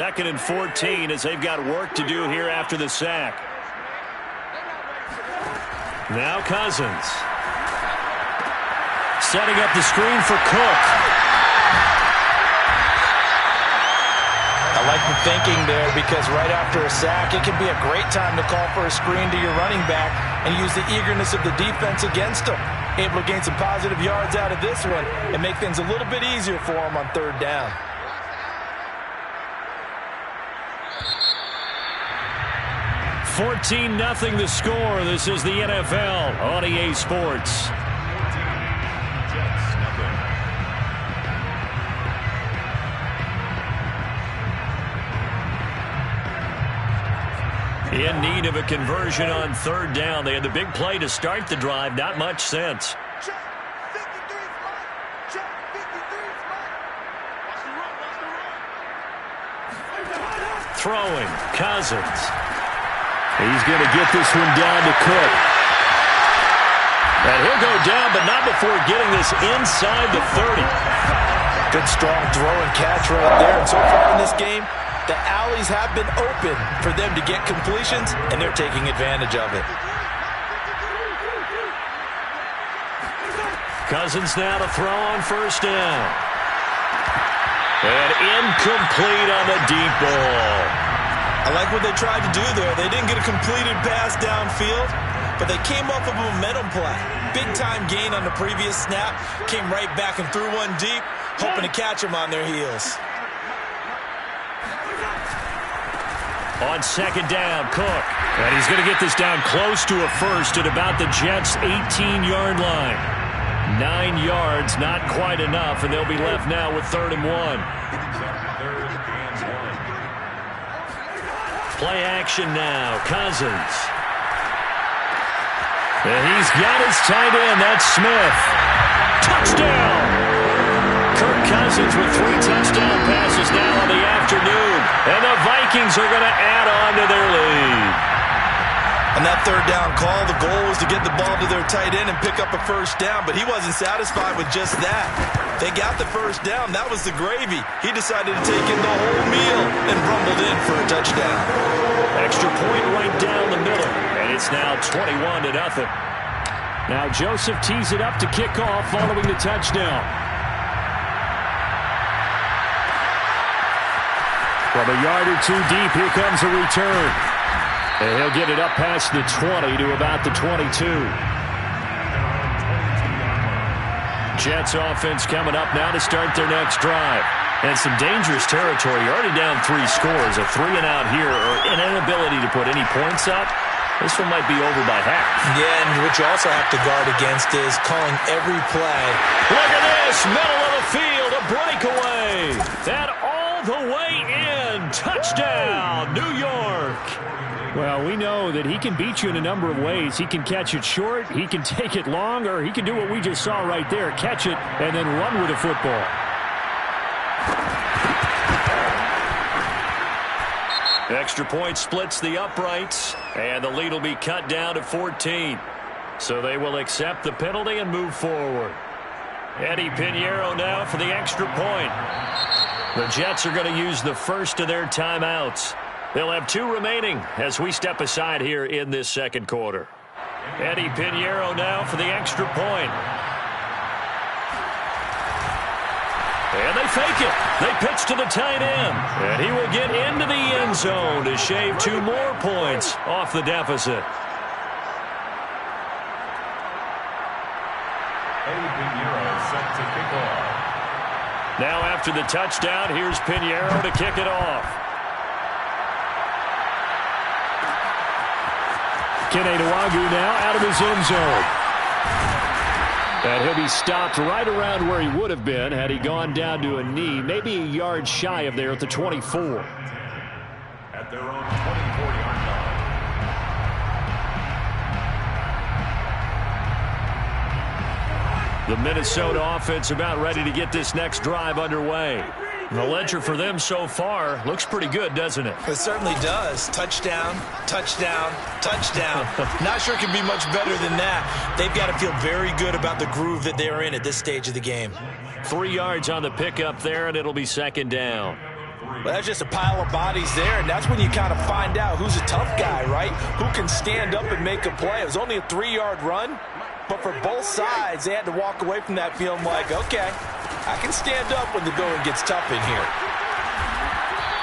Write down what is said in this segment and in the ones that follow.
Second and 14 as they've got work to do here after the sack. Now Cousins. Setting up the screen for Cook. I like the thinking there because right after a sack, it can be a great time to call for a screen to your running back and use the eagerness of the defense against him. Able to gain some positive yards out of this one and make things a little bit easier for him on third down. 14-0 the score. This is the NFL on EA Sports. In need of a conversion on third down. They had the big play to start the drive. Not much sense. Throwing. Cousins. He's going to get this one down to Cook. And he'll go down, but not before getting this inside the 30. Good strong throw and catch right there. And so far in this game, the alleys have been open for them to get completions, and they're taking advantage of it. Cousins now to throw on first down. And incomplete on the deep ball. I like what they tried to do there. They didn't get a completed pass downfield, but they came off of a momentum play. Big-time gain on the previous snap. Came right back and threw one deep, hoping to catch them on their heels. On second down, Cook. And he's going to get this down close to a first at about the Jets' 18-yard line. 9 yards, not quite enough, and they'll be left now with 3rd and 1. Play action now. Cousins. And he's got his tight end. That's Smith. Touchdown! Kirk Cousins with 3 touchdown passes now on the afternoon. And the Vikings are going to add on to their lead. On that third down call, the goal was to get the ball to their tight end and pick up a first down, but he wasn't satisfied with just that. They got the first down. That was the gravy. He decided to take in the whole meal and rumbled in for a touchdown. Extra point right down the middle, and it's now 21-0. Now Joseph tees it up to kick off following the touchdown. From a yard or two deep, here comes a return. And he'll get it up past the 20 to about the 22. Jets offense coming up now to start their next drive. And some dangerous territory. You're already down 3 scores. A 3-and-out here or an inability to put any points up. This one might be over by half. Yeah, and what you also have to guard against is calling every play. Look at this. Middle of the field. A breakaway. That all the way in. Touchdown, New York. Well, we know that he can beat you in a number of ways. He can catch it short, he can take it long, or he can do what we just saw right there, catch it and then run with the football. Extra point splits the uprights, and the lead will be cut down to 14. So they will accept the penalty and move forward. Eddie Pinheiro now for the extra point. The Jets are going to use the first of their timeouts. They'll have 2 remaining as we step aside here in this second quarter. Eddie Pinheiro now for the extra point. And they fake it. They pitch to the tight end. And he will get into the end zone to shave 2 more points off the deficit. Eddie Pinheiro set to kick off. Now after the touchdown, here's Pinheiro to kick it off. Kene Nwangwu now out of his end zone. And he'll be stopped right around where he would have been had he gone down to a knee, maybe a yard shy of there at the 24. At their own 24-yard line. The Minnesota offense about ready to get this next drive underway. The ledger for them so far looks pretty good, doesn't it? It certainly does. Touchdown, touchdown, touchdown. Not sure it can be much better than that. They've got to feel very good about the groove that they're in at this stage of the game. 3 yards on the pickup there, and it'll be second down. 3. Well, that's just a pile of bodies there, and that's when you kind of find out who's a tough guy, right? Who can stand up and make a play. It was only a 3-yard run, but for both sides, they had to walk away from that feeling like, okay, I can stand up when the going gets tough in here.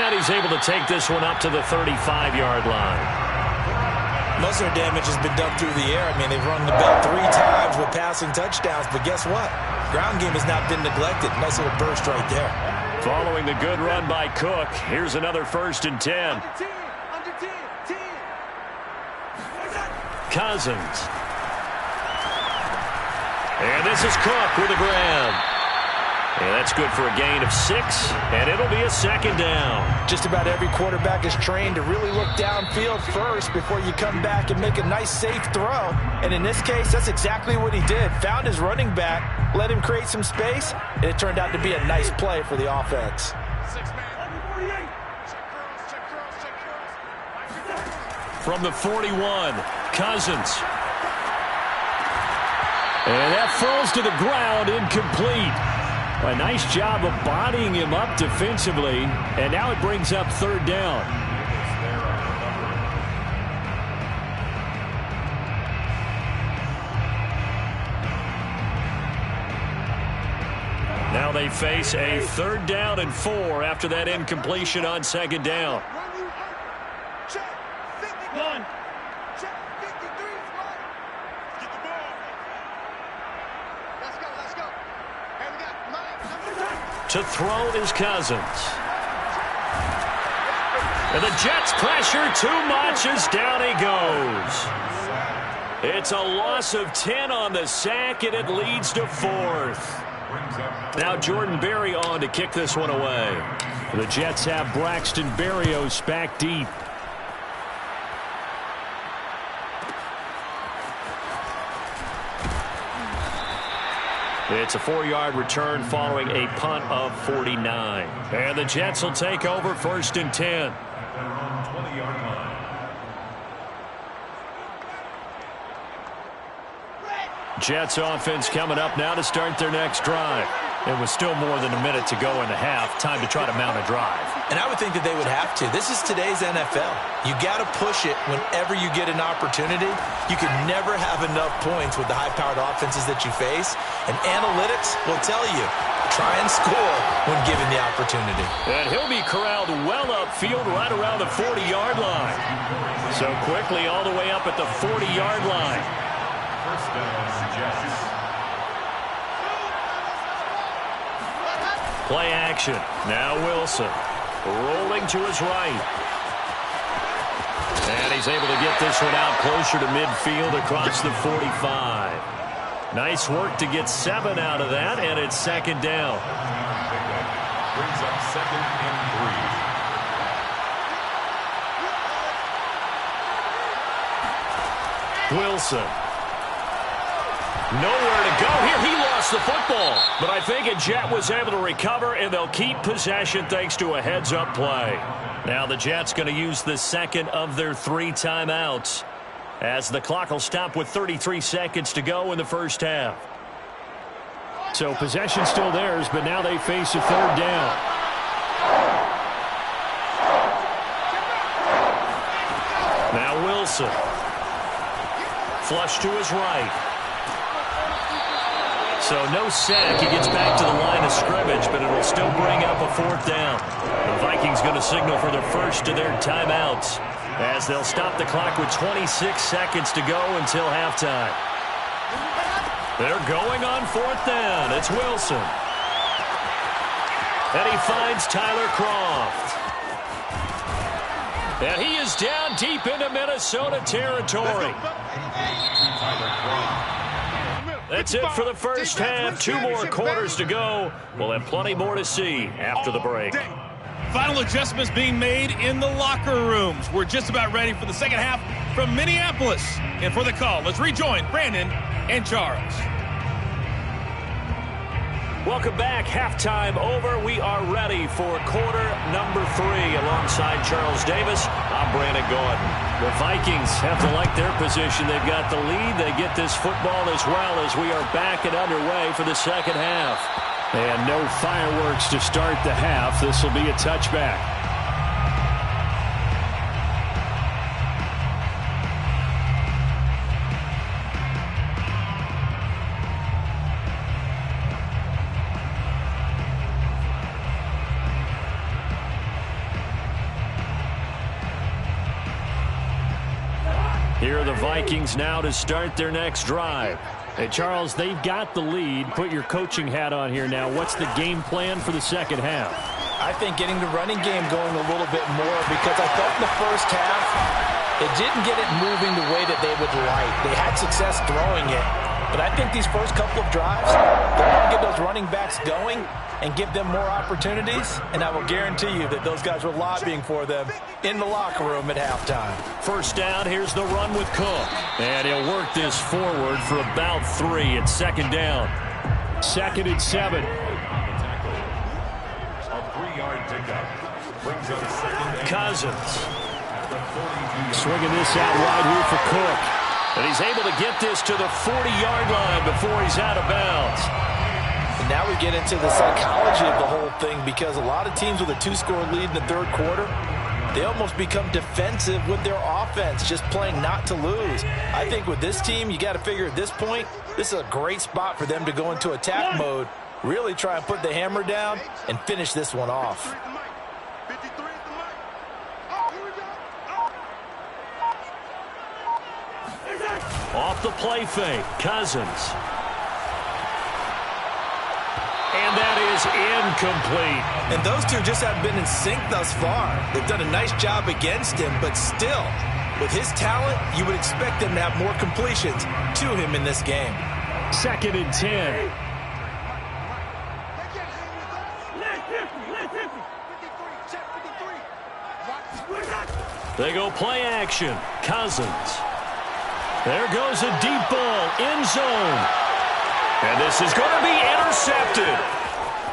And he's able to take this one up to the 35-yard line. Most of their damage has been done through the air. I mean, they've run the ball 3 times with passing touchdowns, but guess what? Ground game has not been neglected. Nice little burst right there. Following the good run by Cook, here's another 1st and 10. Cousins. And this is Cook with a grab. And that's good for a gain of 6, and it'll be a 2nd down. Just about every quarterback is trained to really look downfield first before you come back and make a nice, safe throw. And in this case, that's exactly what he did. Found his running back, let him create some space, and it turned out to be a nice play for the offense. From the 41, Cousins. And that falls to the ground, incomplete. A nice job of bodying him up defensively, and now it brings up 3rd down. Now they face a 3rd down and 4 after that incompletion on 2nd down. To throw is Cousins. And the Jets pressure too much as down he goes. It's a loss of 10 on the sack, and it leads to 4th. Now Jordan Berry on to kick this one away. The Jets have Braxton Berrios back deep. It's a 4-yard return following a punt of 49. And the Jets will take over 1st and 10. Jets offense coming up now to start their next drive. It was still more than a minute to go in the half. Time to try to mount a drive. And I would think that they would have to. This is today's NFL. You got to push it whenever you get an opportunity. You can never have enough points with the high-powered offenses that you face. And analytics will tell you, try and score when given the opportunity. And he'll be corralled well upfield right around the 40-yard line. So quickly all the way up at the 40-yard line. First down, Jets. Play action. Now Wilson. Rolling to his right. And he's able to get this one out closer to midfield across the 45. Nice work to get 7 out of that, and it's 2nd down. Brings up 2nd and 3. Wilson. Nowhere to go here. He lost the football. But I think a Jet was able to recover, and they'll keep possession thanks to a heads-up play. Now the Jets going to use the 2nd of their 3 timeouts, as the clock will stop with 33 seconds to go in the first half. So possession still theirs, but now they face a 3rd down. Now Wilson. Flush to his right. So no sack. He gets back to the line of scrimmage, but it'll still bring up a 4th down. The Vikings going to signal for the first of their timeouts, as they'll stop the clock with 26 seconds to go until halftime. They're going on 4th down. It's Wilson. And he finds Tyler Kroft. And he is down deep into Minnesota territory. That's it for the first half. 2 more quarters to go. We'll have plenty more to see after the break. Final adjustments being made in the locker rooms. We're just about ready for the second half from Minneapolis. And for the call, let's rejoin Brandon and Charles. Welcome back. Halftime over. We are ready for quarter number 3. Alongside Charles Davis, I'm Brandon Gordon. The Vikings have to like their position. They've got the lead. They get this football as well as we are back and underway for the second half. And no fireworks to start the half. This will be a touchback. Here are the Vikings now to start their next drive. Hey, Charles, they've got the lead. Put your coaching hat on here now. What's the game plan for the second half? I think getting the running game going a little bit more, because I thought in the first half it didn't get it moving the way that they would like. They had success throwing it, but I think these first couple of drives, they want to get those running backs going and give them more opportunities, and I will guarantee you that those guys were lobbying for them in the locker room at halftime. First down, here's the run with Cook. And he'll work this forward for about 3. It's second down. 2nd and 7. A 3-yard pickup. Brings up second and Cousins. Swinging this out wide here for Cook. And he's able to get this to the 40-yard line before he's out of bounds. And now we get into the psychology of the whole thing, because a lot of teams with a 2-score lead in the third quarter, they almost become defensive with their offense, just playing not to lose. I think with this team, you got to figure at this point, this is a great spot for them to go into attack mode, really try and put the hammer down and finish this one off. Off the play fake, Cousins. And that is incomplete. And those two just haven't been in sync thus far. They've done a nice job against him, but still, with his talent, you would expect them to have more completions to him in this game. 2nd and 10. They go play action. Cousins. There goes a deep ball, end zone. And this is going to be intercepted.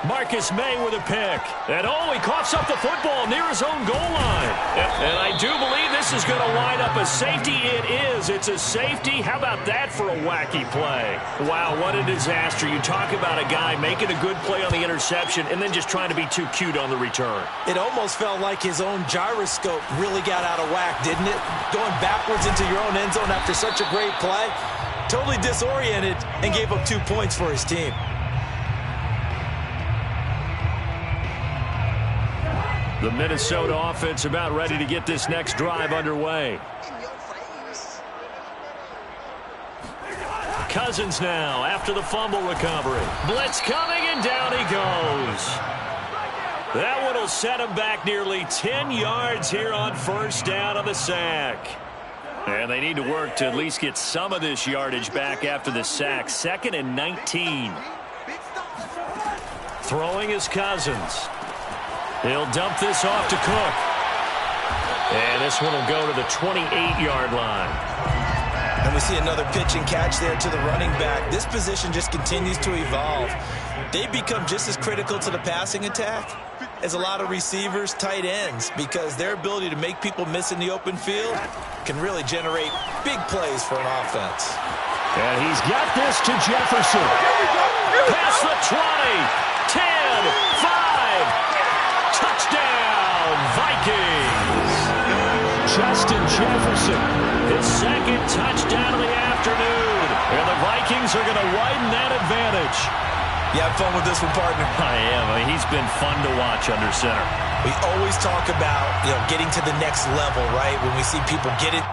Marcus May with a pick. And oh, he coughs up the football near his own goal line. And I do believe this is going to line up a safety. It is. It's a safety. How about that for a wacky play? Wow, what a disaster. You talk about a guy making a good play on the interception and then just trying to be too cute on the return. It almost felt like his own gyroscope really got out of whack, didn't it? Going backwards into your own end zone after such a great play. Totally disoriented and gave up 2 points for his team. The Minnesota offense about ready to get this next drive underway. Cousins now after the fumble recovery. Blitz coming, and down he goes. That one will set him back nearly 10 yards here on first down on the sack. And they need to work to at least get some of this yardage back after the sack. 2nd and 19. Throwing is Cousins. He'll dump this off to Cook. And this one will go to the 28-yard line. And we see another pitch and catch there to the running back. This position just continues to evolve. They become just as critical to the passing attack as a lot of receivers, tight ends, because their ability to make people miss in the open field can really generate big plays for an offense. And he's got this to Jefferson. Past the 20, 10, 5. Touchdown, Vikings. Justin Jefferson, his 2nd touchdown of the afternoon. And the Vikings are going to widen that advantage. You have fun with this one, partner? I am. I mean, he's been fun to watch under center. We always talk about, getting to the next level, right? When we see people get it